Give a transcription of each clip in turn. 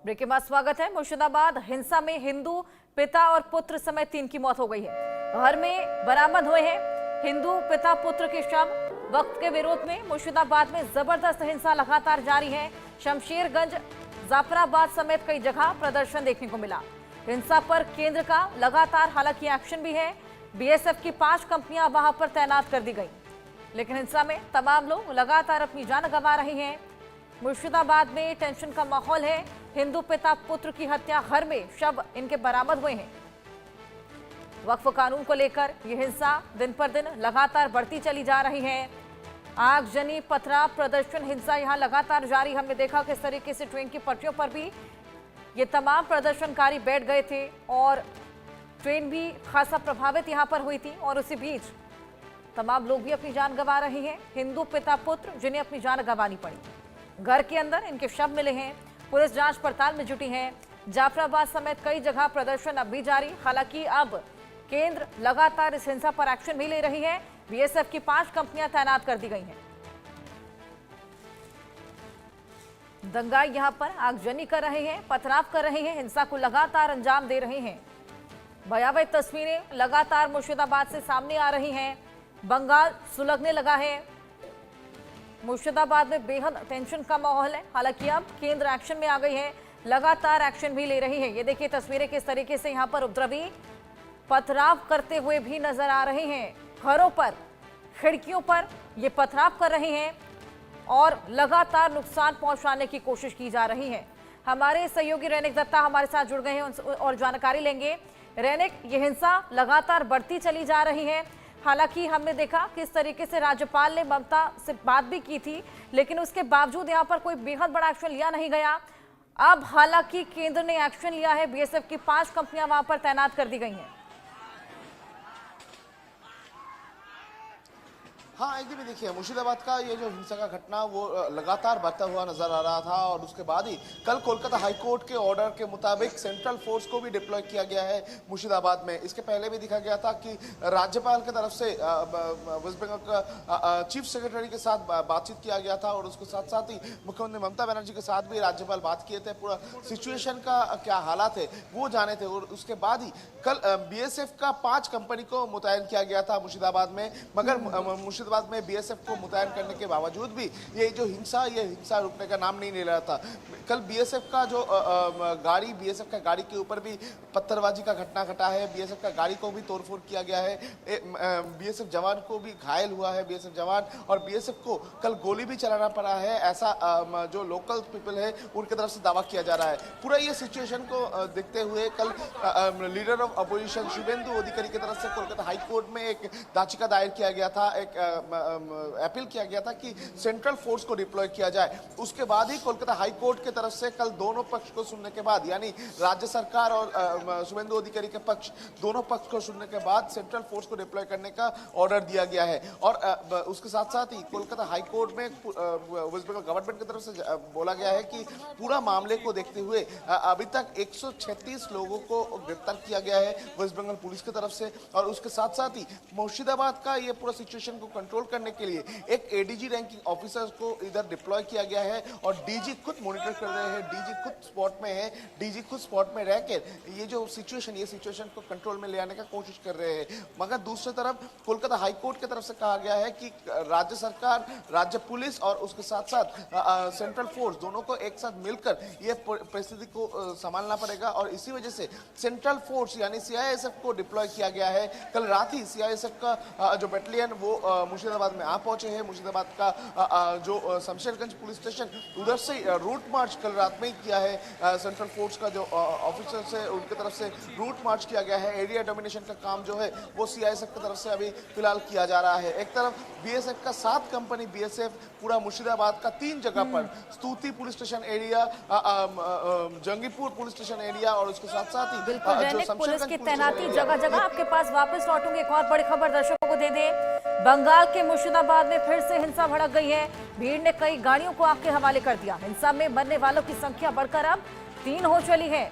Break के बाद स्वागत है। मुर्शिदाबाद हिंसा में हिंदू पिता और पुत्र समेत 3 की मौत हो गई है। घर में बरामद हुए हैं हिंदू पिता पुत्र के शव। वक्त के विरोध में मुर्शिदाबाद में जबरदस्त हिंसा लगातार जारी है। शमशेरगंज, जाफराबाद समेत कई जगह प्रदर्शन देखने को मिला। हिंसा पर केंद्र का लगातार हालांकि एक्शन भी है। बीएसएफ की 5 कंपनियां वहां पर तैनात कर दी गई, लेकिन हिंसा में तमाम लोग लगातार अपनी जान गंवा रहे हैं। मुर्शिदाबाद में टेंशन का माहौल है। हिंदू पिता पुत्र की हत्या, घर में शव इनके बरामद हुए हैं। वक्फ कानून को लेकर यह हिंसा दिन पर दिन लगातार बढ़ती चली जा रही है। आगजनी, पथराव, प्रदर्शन, हिंसा यहां लगातार जारी। हमने देखा किस तरीके से ट्रेन की पटरियों पर भी ये तमाम प्रदर्शनकारी बैठ गए थे और ट्रेन भी खासा प्रभावित यहां पर हुई थी। और उसी बीच तमाम लोग भी अपनी जान गंवा रहे हैं। हिंदू पिता पुत्र जिन्हें अपनी जान गंवानी पड़ी, घर के अंदर इनके शव मिले हैं। पुलिस जांच पड़ताल में जुटी है। जाफराबाद समेत कई जगह प्रदर्शन अब भी जारी। हालांकि अब केंद्र लगातार इस हिंसा पर एक्शन भी ले रही है। बीएसएफ की 5 कंपनियां तैनात कर दी गई हैं। दंगाई यहां पर आगजनी कर रहे हैं, पथराव कर रहे हैं, हिंसा को लगातार अंजाम दे रहे हैं। भयावह तस्वीरें लगातार मुर्शिदाबाद से सामने आ रही हैं। बंगाल सुलगने लगा है। मुर्शिदाबाद में बेहद टेंशन का माहौल है। हालांकि अब केंद्र एक्शन में आ गई है, लगातार एक्शन भी ले रही है। ये देखिए तस्वीरें किस तरीके से यहां पर उपद्रवी पथराव करते हुए भी नजर आ रहे हैं। घरों पर, खिड़कियों पर ये पथराव कर रहे हैं और लगातार नुकसान पहुंचाने की कोशिश की जा रही है। हमारे सहयोगी रैनिक दत्ता हमारे साथ जुड़ गए हैं और जानकारी लेंगे। रैनिक, ये हिंसा लगातार बढ़ती चली जा रही है। हालांकि हमने देखा किस तरीके से राज्यपाल ने ममता से बात भी की थी, लेकिन उसके बावजूद यहां पर कोई बेहद बड़ा एक्शन लिया नहीं गया। अब हालांकि केंद्र ने एक्शन लिया है। बीएसएफ की 5 कंपनियां वहां पर तैनात कर दी गई हैं। हाँ, एक भी देखिए मुर्शिदाबाद का ये जो हिंसा का घटना वो लगातार बढ़ता हुआ नजर आ रहा था और उसके बाद ही कल कोलकाता हाईकोर्ट के ऑर्डर के मुताबिक सेंट्रल फोर्स को भी डिप्लॉय किया गया है मुर्शिदाबाद में। इसके पहले भी दिखा गया था कि राज्यपाल की तरफ से वेस्ट बंगाल का चीफ सेक्रेटरी के साथ बातचीत किया गया था और उसके साथ साथ ही मुख्यमंत्री ममता बनर्जी के साथ भी राज्यपाल बात किए थे। पूरा सिचुएशन का क्या हालात है वो जाने थे। और उसके बाद ही कल बीएसएफ का 5 कंपनी को मुतयन किया गया था मुर्शिदाबाद में, मगर मुर्शिदाबाद में बीएसएफ को मुतयन करने के बावजूद भी ये हिंसा रुकने का नाम नहीं ले रहा था। कल बीएसएफ का जो बीएसएफ का गाड़ी के ऊपर भी पत्थरबाजी का घटना घटा है। बीएसएफ का गाड़ी को भी तोड़फोड़ किया गया है। बीएसएफ जवान को भी घायल हुआ है बीएसएफ जवान, और बीएसएफ को कल गोली भी चलाना पड़ा है, ऐसा जो लोकल पीपल है उनकी तरफ से दावा किया जा रहा है। पूरा ये सिचुएशन को देखते हुए कल लीडर ऑफ अपोजिशन शुभेंदु अधिकारी की तरफ से कोलकाता हाईकोर्ट में एक याचिका दायर किया गया था, एक अपील किया गया था कि सेंट्रल फोर्स को डिप्लॉय किया जाए। उसके बाद ही कोलकाता हाईकोर्ट की तरफ से कल दोनों पक्ष को सुनने के बाद, यानी राज्य सरकार और शुभेंदु अधिकारी के पक्ष, दोनों पक्ष को सुनने के बाद सेंट्रल फोर्स को डिप्लॉय करने का ऑर्डर दिया गया है। और उसके साथ साथ ही कोलकाता हाईकोर्ट में वेस्ट बंगाल गवर्नमेंट की तरफ से बोला गया है कि पूरा मामले को देखते हुए अभी तक 136 लोगों को गिरफ्तार किया गया है वेस्ट बंगाल पुलिस की तरफ से। और उसके साथ साथ ही मुर्शिदाबाद का ये पूरा सिचुएशन को कंट्रोल करने के लिए एक एडीजी रैंकिंग ऑफिसर को इधर डिप्लॉय किया गया है और डीजी खुद मॉनिटर कर रहे हैं। डीजी खुद स्पॉट में है। डीजी खुद स्पॉट में रहकर ये जो सिचुएशन को कंट्रोल में ले आने का कोशिश कर रहे हैं। मगर दूसरी तरफ कोलकाता हाईकोर्ट की तरफ से कहा गया है कि राज्य सरकार, राज्य पुलिस और उसके साथ साथ सेंट्रल फोर्स दोनों को एक साथ मिलकर ये परिस्थिति को संभालना पड़ेगा। और इसी वजह से सेंट्रल फोर्स यानी सीआईएसएफ को डिप्लॉय किया गया है। कल रात ही सीआईएसएफ का जो बटालियन वो मुर्शिदाबाद में आ पहुंचे हैं। मुर्शिदाबाद का जो शमशेरगंज पुलिस स्टेशन, उधर से रूट मार्च कल रात में ही किया है। सेंट्रल फोर्स का जो ऑफिसर्स है उनकी तरफ से रूट मार्च किया गया है। एरिया डोमिनेशन का काम जो है वो सीआईएसएफ की तरफ से अभी फिलहाल किया जा रहा है। एक तरफ बीएसएफ का 7 कंपनी बीएसएफ पूरा मुर्शिदाबाद का 3 जगह पर, स्तुति police station area, Jangipur police station area और उसके साथ साथ ही जो पुलिस की तैनाती जगह जगह। आपके पास वापस लौटूंगी, एक और बड़ी खबर दर्शकों को दे दें। बंगाल के मुर्शिदाबाद में फिर से हिंसा भड़क गई है। भीड़ ने कई गाड़ियों को आग के हवाले कर दिया। हिंसा में मरने वालों की संख्या बढ़कर अब 3 हो चली है।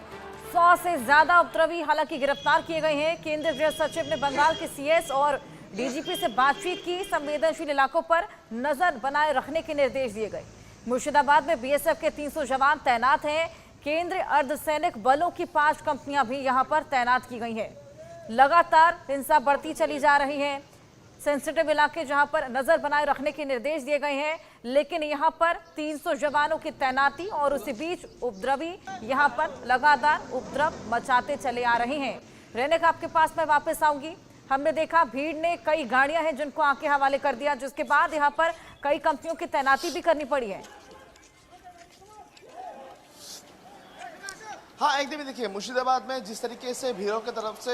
100 से ज्यादा उपद्रवी हालांकि गिरफ्तार किए गए हैं। केंद्रीय गृह सचिव ने बंगाल के सीएस और डीजीपी से बातचीत की। संवेदनशील इलाकों पर नजर बनाए रखने के निर्देश दिए गए। मुर्शिदाबाद में बीएसएफ के 300 जवान तैनात हैं। केंद्रीय अर्धसैनिक बलों की 5 कंपनियां भी यहां पर तैनात की गई हैं। लगातार हिंसा बढ़ती चली जा रही है। सेंसिटिव इलाके जहां पर नजर बनाए रखने के निर्देश दिए गए हैं, लेकिन यहां पर 300 जवानों की तैनाती और उसी बीच उपद्रवी यहां पर लगातार उपद्रव मचाते चले आ रहे हैं। रेनेक, आपके पास मैं वापस आऊंगी। हमने देखा भीड़ ने कई गाड़ियां हैं जिनको आंखें हवाले कर दिया, जिसके बाद यहां पर कई कंपनियों की तैनाती भी करनी पड़ी है। हाँ, एकदम देखिए, मुर्शिदाबाद में जिस तरीके से भीड़ों की तरफ से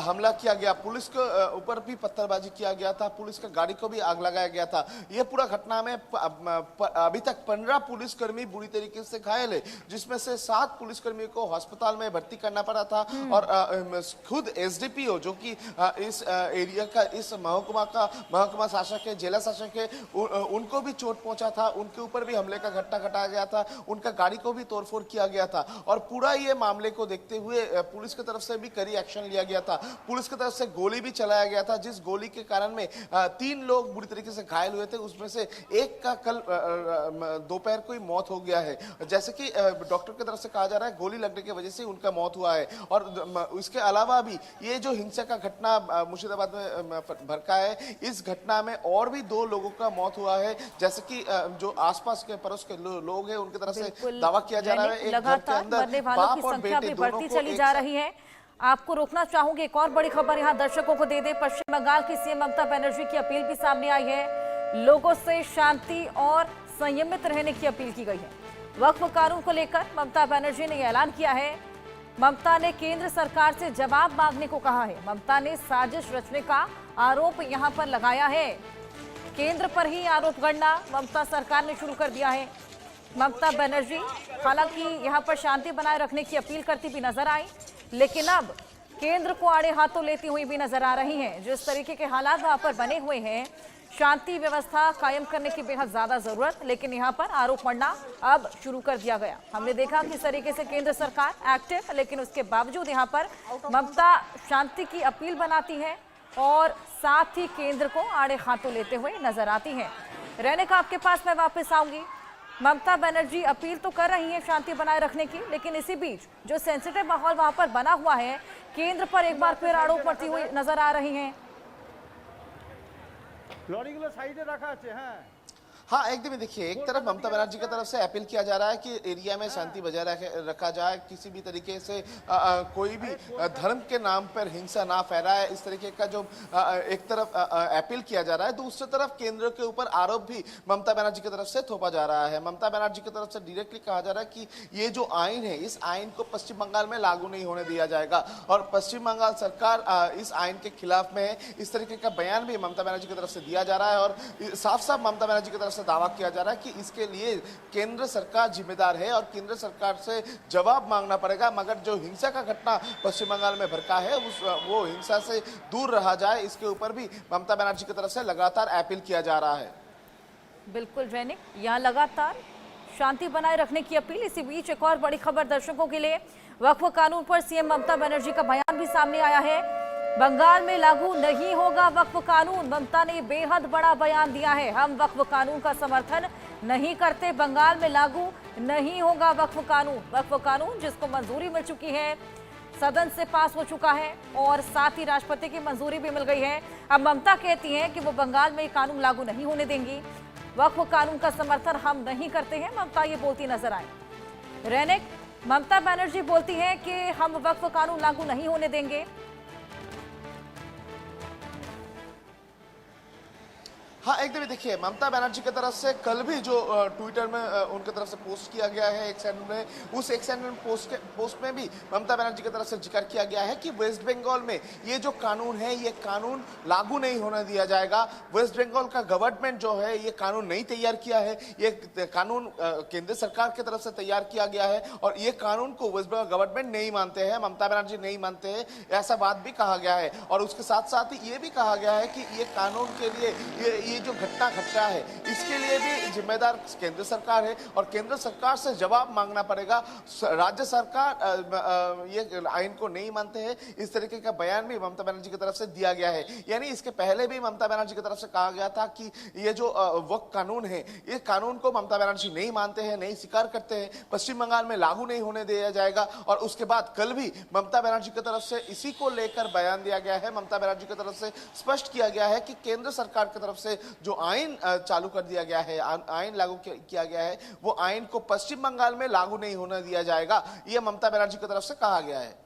हमला किया गया, पुलिस के ऊपर भी पत्थरबाजी किया गया था, पुलिस की गाड़ी को भी आग लगाया गया था। ये पूरा घटना में अभी तक 15 पुलिसकर्मी बुरी तरीके से घायल है, जिसमें से 7 पुलिसकर्मियों को अस्पताल में भर्ती करना पड़ा था। और खुद एसडीपीओ जो कि इस एरिया का, इस महकुमा शासक है, जिला शासक है, उनको भी चोट पहुंचा था, उनके ऊपर भी हमले का घटना घटाया गया था, उनका गाड़ी को भी तोड़फोड़ किया गया था। और पूरा ये मामले को देखते हुए पुलिस की तरफ से भी कड़ी एक्शन लिया गया था। पुलिस की तरफ से गोली भी चलाया गया था, जिस गोली के कारण में 3 लोग बुरी तरीके से घायल हुए थे, उसमें से एक का कल दोपहर को ही मौत हो गया है। जैसे कि डॉक्टर की तरफ से कहा जा रहा है, गोली लगने की वजह से उनका मौत हुआ है। और इसके अलावा भी ये जो हिंसा का घटना मुर्शिदाबाद में भड़का है, इस घटना में और भी 2 लोगों का मौत हुआ है। जैसे कि जो आसपास के पड़ोस के लोग हैं, उनकी तरफ से दावा किया जा रहा है एक घर के अंदर की संख्या भी बढ़ती चली जा रही है। आपको रोकना चाहूंगी, एक और बड़ी खबर यहां दर्शकों को दे दे। पश्चिम बंगाल की सीएम ममता बनर्जी की अपील भी सामने आई है। लोगों से शांति और संयमित रहने की अपील की गई है। वक्फ कानून को लेकर ममता बनर्जी ने ऐलान किया है। ममता ने केंद्र सरकार से जवाब मांगने को कहा है। ममता ने साजिश रचने का आरोप यहां पर लगाया है। केंद्र पर ही आरोप गढ़ना ममता सरकार ने शुरू कर दिया है। ममता बनर्जी हालांकि यहां पर शांति बनाए रखने की अपील करती भी नजर आई, लेकिन अब केंद्र को आड़े हाथों लेती हुई भी नजर आ रही हैं। जिस तरीके के हालात वहां पर बने हुए हैं, शांति व्यवस्था कायम करने की बेहद ज्यादा जरूरत, लेकिन यहां पर आरोप मढ़ना अब शुरू कर दिया गया। हमने देखा किस तरीके से केंद्र सरकार एक्टिव, लेकिन उसके बावजूद यहां पर ममता शांति की अपील बनाती है और साथ ही केंद्र को आड़े हाथों लेते हुए नजर आती है। रेनेका, आपके पास मैं वापस आऊंगी। ममता बनर्जी अपील तो कर रही है शांति बनाए रखने की, लेकिन इसी बीच जो सेंसिटिव माहौल वहां पर बना हुआ है, केंद्र पर एक बार फिर आरोप बढ़ती हुई नजर आ रही हैं। लॉरीगुलो साइडे रखा है। हाँ, एकदम देखिए, एक तरफ ममता बनर्जी की तरफ से अपील किया जा रहा है कि एरिया में शांति बजाय रखा जाए, किसी भी तरीके से कोई भी धर्म के नाम पर हिंसा ना फैलाए, इस तरीके का जो एक तरफ अपील किया जा रहा है। दूसरी तरफ केंद्र के ऊपर आरोप भी ममता बनर्जी की तरफ से थोपा जा रहा है। ममता बनर्जी की तरफ से डायरेक्टली कहा जा रहा है कि ये जो आइन है, इस आइन को पश्चिम बंगाल में लागू नहीं होने दिया जाएगा और पश्चिम बंगाल सरकार इस आइन के खिलाफ में है। इस तरीके का बयान भी ममता बनर्जी की तरफ से दिया जा रहा है और साफ साफ ममता बनर्जी की तरफ से दावा किया जा रहा है कि इसके लिए केंद्र सरकार जिम्मेदार है और केंद्र सरकार से जवाब मांगना पड़ेगा। मगर जो हिंसा का घटना पश्चिम बंगाल में भड़का है, वो हिंसा से दूर रहा जाए, इसके ऊपर भी ममता बनर्जी की तरफ से लगातार अपील किया जा रहा है। बिल्कुल रेनिक, यहाँ लगातार शांति बनाए रखने की अपील। इसी बीच एक और बड़ी खबर दर्शकों के लिए। वक्फ कानून पर सीएम ममता बनर्जी का बयान भी सामने आया है। बंगाल में लागू नहीं होगा वक्फ कानून। ममता ने बेहद बड़ा बयान दिया है। हम वक्फ कानून का समर्थन नहीं करते। बंगाल में लागू नहीं होगा वक्फ कानून। वक्फ कानून जिसको मंजूरी मिल चुकी है, सदन से पास हो चुका है और साथ ही राष्ट्रपति की मंजूरी भी मिल गई है। अब ममता कहती हैं कि वो बंगाल में कानून लागू नहीं होने देंगी। वक्फ कानून का समर्थन हम नहीं करते हैं, ममता ये बोलती नजर आए। रेनेक, ममता बनर्जी बोलती हैं कि हम वक्फ कानून लागू नहीं होने देंगे। हाँ, एकदम देखिए, ममता बनर्जी की तरफ से कल भी जो ट्विटर में उनकी तरफ से पोस्ट किया गया है एक सेकंड में, उस एक सेकंड में पोस्ट में भी ममता बनर्जी की तरफ से जिक्र किया गया है कि वेस्ट बंगाल में ये जो कानून है, ये कानून लागू नहीं होने दिया जाएगा। वेस्ट बंगाल का गवर्नमेंट जो है, ये कानून नहीं तैयार किया है, ये कानून केंद्र सरकार की तरफ से तैयार किया गया है और ये कानून को वेस्ट बंगाल गवर्नमेंट नहीं मानते हैं, ममता बनर्जी नहीं मानते हैं, ऐसा बात भी कहा गया है। और उसके साथ साथ ही ये भी कहा गया है कि ये कानून के लिए ये जो घटना घट रहा है इसके लिए भी जिम्मेदार केंद्र सरकार है और केंद्र सरकार से जवाब मांगना पड़ेगा। राज्य सरकार ये आइन को नहीं मानते हैं, इस तरीके का बयान भी ममता बनर्जी की तरफ से दिया गया है। यानी इसके पहले भी ममता बनर्जी की तरफ से कहा गया था कि ये जो वक्फ कानून है, इस कानून को ममता बनर्जी नहीं मानते हैं, नहीं स्वीकार करते हैं, पश्चिम बंगाल में लागू नहीं होने दिया जाएगा। और उसके बाद कल भी ममता बनर्जी की तरफ से इसी को लेकर बयान दिया गया है। ममता बनर्जी की तरफ से स्पष्ट किया गया है कि केंद्र सरकार की तरफ से जो आइन चालू कर दिया गया है, आइन लागू किया गया है, वो आइन को पश्चिम बंगाल में लागू नहीं होने दिया जाएगा, यह ममता बनर्जी की तरफ से कहा गया है।